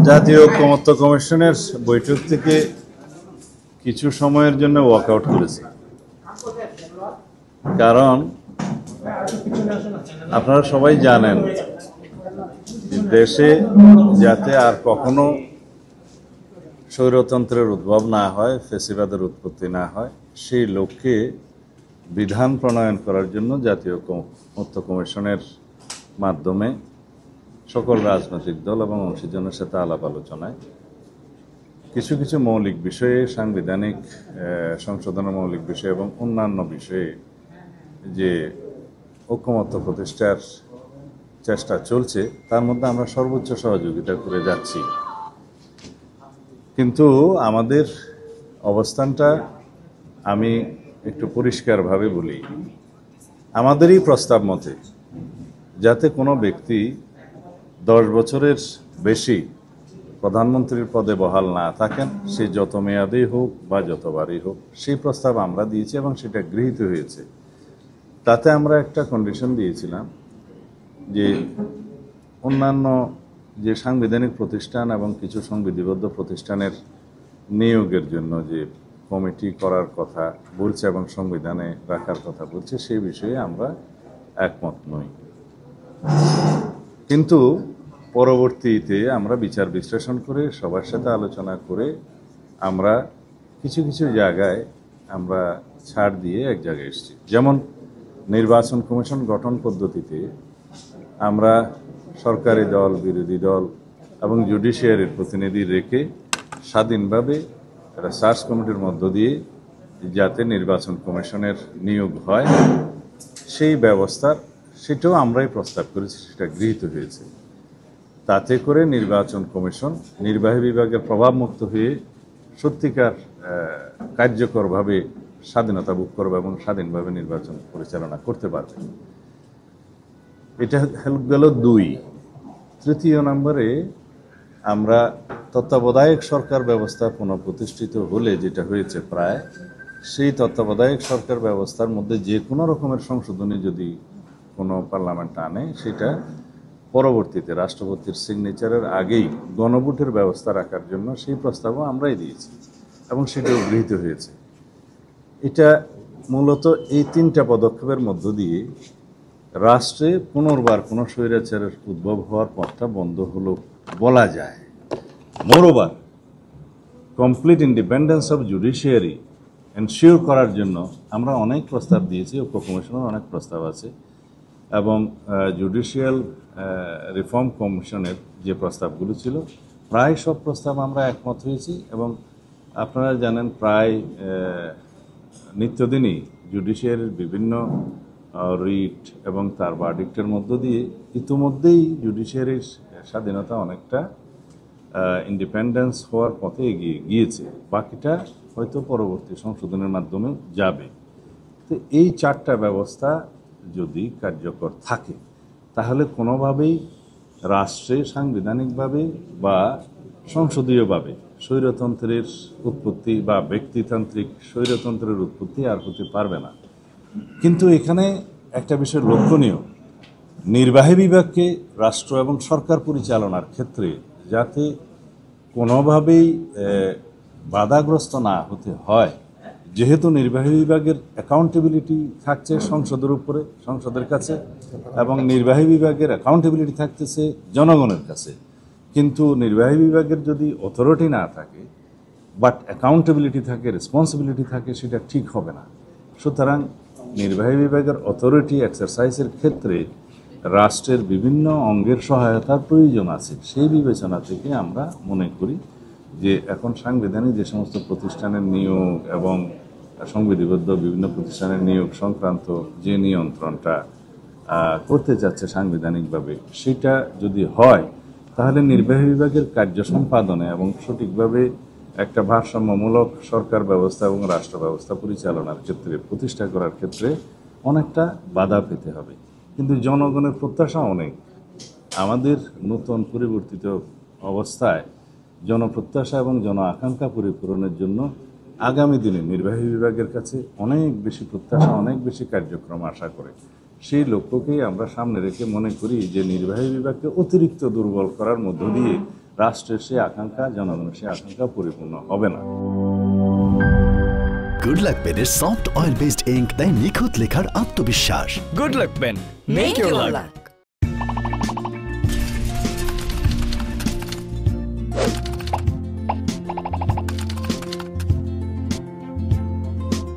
জাতীয় ঐকমত্য কমিশনের বৈঠক থেকে কিছু সময়ের জন্য ওয়াকআউট করেছে। কারণ আপনারা সবাই জানেন দেশে যাতে আর কখনো স্বৈরতন্ত্রের উদ্ভব না হয়, ফ্যাসিবাদের উৎপত্তি না হয়, সেই লক্ষ্যে বিধান প্রণয়ন করার জন্য জাতীয় ঐকমত্য কমিশনের মাধ্যমে সকল রাজনৈতিক দল এবং অংশীজনের সাথে আলাপ আলোচনায় কিছু কিছু মৌলিক বিষয়ে, সাংবিধানিক সংশোধনের মৌলিক বিষয় এবং অন্যান্য বিষয়ে যে ঐকমত্য প্রতিষ্ঠার চেষ্টা চলছে তার মধ্যে আমরা সর্বোচ্চ সহযোগিতা করে যাচ্ছি। কিন্তু আমাদের অবস্থানটা আমি একটু পরিষ্কারভাবে বলি, আমাদেরই প্রস্তাব মতে যাতে কোনো ব্যক্তি 10 বছরের বেশি প্রধানমন্ত্রীর পদে বহাল না থাকেন, সে যত মেয়াদেই হোক বা যতবারই হোক, সেই প্রস্তাব আমরা দিয়েছি এবং সেটা গৃহীত হয়েছে। তাতে আমরা একটা কন্ডিশন দিয়েছিলাম যে অন্যান্য যে সাংবিধানিক প্রতিষ্ঠান এবং কিছু সংবিধিবদ্ধ প্রতিষ্ঠানের নিয়োগের জন্য যে কমিটি করার কথা বলছে এবং সংবিধানে রাখার কথা বলছে, সেই বিষয়ে আমরা একমত নই। কিন্তু পরবর্তীতে আমরা বিচার বিশ্লেষণ করে সবার সাথে আলোচনা করে আমরা কিছু কিছু জায়গায় আমরা ছাড় দিয়ে এক জায়গায় এসেছি। যেমন নির্বাচন কমিশন গঠন পদ্ধতিতে আমরা সরকারি দল, বিরোধী দল এবং জুডিশিয়ারির প্রতিনিধি রেখে স্বাধীনভাবে একটা সার্চ কমিটির মধ্য দিয়ে যাতে নির্বাচন কমিশনের নিয়োগ হয় সেই ব্যবস্থার সেটাও আমরাই প্রস্তাব করেছি, সেটা গৃহীত হয়েছে। তাতে করে নির্বাচন কমিশন নির্বাহী বিভাগের প্রভাবমুক্ত হয়ে সত্যিকার কার্যকরভাবে স্বাধীনতা ভোগ করবে এবং স্বাধীনভাবে নির্বাচন পরিচালনা করতে পারবে। এটা গেল 2। তৃতীয় নম্বরে আমরা তত্ত্বাবধায়ক সরকার ব্যবস্থা পুনঃপ্রতিষ্ঠিত হলে যেটা হয়েছে প্রায়, সেই তত্ত্বাবধায়ক সরকার ব্যবস্থার মধ্যে যে কোনো রকমের সংশোধনী যদি কোনো পার্লামেন্ট আনে, সেটা পরবর্তীতে রাষ্ট্রপতির সিগনেচারের আগেই গণভোটের ব্যবস্থা রাখার জন্য সেই প্রস্তাবও আমরাই দিয়েছি এবং সেটাও গৃহীত হয়েছে। এটা মূলত এই 3টা পদক্ষেপের মধ্য দিয়ে রাষ্ট্রে পুনর্বার কোনো স্বৈরাচারের উদ্ভব হওয়ার পথটা বন্ধ হলো বলা যায়। Moreover complete independence of judiciary ensure করার জন্য আমরা অনেক প্রস্তাব দিয়েছি, ঐক্য কমিশনের অনেক প্রস্তাব আছে এবং জুডিশিয়াল রিফর্ম কমিশনের যে প্রস্তাবগুলো ছিল প্রায় সব প্রস্তাব আমরা একমত হয়েছি। এবং আপনারা জানেন প্রায় নিত্যদিনই জুডিশিয়ারির বিভিন্ন রিট এবং তার ভার্ডিক্টের মধ্য দিয়ে ইতিমধ্যেই জুডিশিয়ারির স্বাধীনতা অনেকটা ইন্ডিপেন্ডেন্স হওয়ার পথে এগিয়ে গিয়েছে, বাকিটা হয়তো পরবর্তী সংশোধনের মাধ্যমে যাবে। তো এই 4টা ব্যবস্থা যদি কার্যকর থাকে তাহলে কোনোভাবেই রাষ্ট্রে সাংবিধানিকভাবে বা সংসদীয়ভাবে স্বৈরতন্ত্রের উৎপত্তি বা ব্যক্তিতান্ত্রিক স্বৈরতন্ত্রের উৎপত্তি আর হতে পারবে না। কিন্তু এখানে একটা বিষয় লক্ষণীয়, নির্বাহী বিভাগকে রাষ্ট্র এবং সরকার পরিচালনার ক্ষেত্রে যাতে কোনোভাবেই বাধাগ্রস্ত না হতে হয়, যেহেতু নির্বাহী বিভাগের অ্যাকাউন্টেবিলিটি থাকছে সংসদের উপরে, সংসদের কাছে, এবং নির্বাহী বিভাগের অ্যাকাউন্টেবিলিটি থাকতেছে জনগণের কাছে। কিন্তু নির্বাহী বিভাগের যদি অথরিটি না থাকে বাট অ্যাকাউন্টেবিলিটি থাকে, রেসপন্সিবিলিটি থাকে, সেটা ঠিক হবে না। সুতরাং নির্বাহী বিভাগের অথরিটি এক্সারসাইজের ক্ষেত্রে রাষ্ট্রের বিভিন্ন অঙ্গের সহায়তার প্রয়োজন আছে। সেই বিবেচনা থেকে আমরা মনে করি যে এখন সাংবিধানিক যে সমস্ত প্রতিষ্ঠানের নিয়োগ এবং সংবিধিবদ্ধ বিভিন্ন প্রতিষ্ঠানের নিয়োগ সংক্রান্ত যে নিয়ন্ত্রণটা করতে যাচ্ছে সাংবিধানিকভাবে, সেটা যদি হয় তাহলে নির্বাহী বিভাগের কার্য সম্পাদনে এবং সঠিকভাবে একটা ভারসাম্যমূলক সরকার ব্যবস্থা এবং রাষ্ট্র ব্যবস্থা পরিচালনার ক্ষেত্রে প্রতিষ্ঠা করার ক্ষেত্রে অনেকটা বাধা পেতে হবে। কিন্তু জনগণের প্রত্যাশা অনেক। আমাদের নতুন পরিবর্তিত অবস্থায় জনপ্রত্যাশা এবং জন আকাঙ্ক্ষা পরিপূরণের জন্য আগামী দিনে নির্বাহী বিভাগের কাছে অনেক বেশি প্রত্যাশা, অনেক বেশি কার্যক্রম আশা করে। সেই লক্ষ্যকেই আমরা সামনে রেখে মনে করি যে নির্বাহী বিভাগকে অতিরিক্ত দুর্বল করার মধ্য দিয়ে রাষ্ট্রের সেই আকাঙ্ক্ষা, জনগণের সেই আকাঙ্ক্ষা পরিপূর্ণ হবে না। গুড লাক পেনের সফট অয়েল বেসড ইঙ্ক দেয় নিখুঁত লেখার আত্মবিশ্বাস। Good luck pen, make your lakh.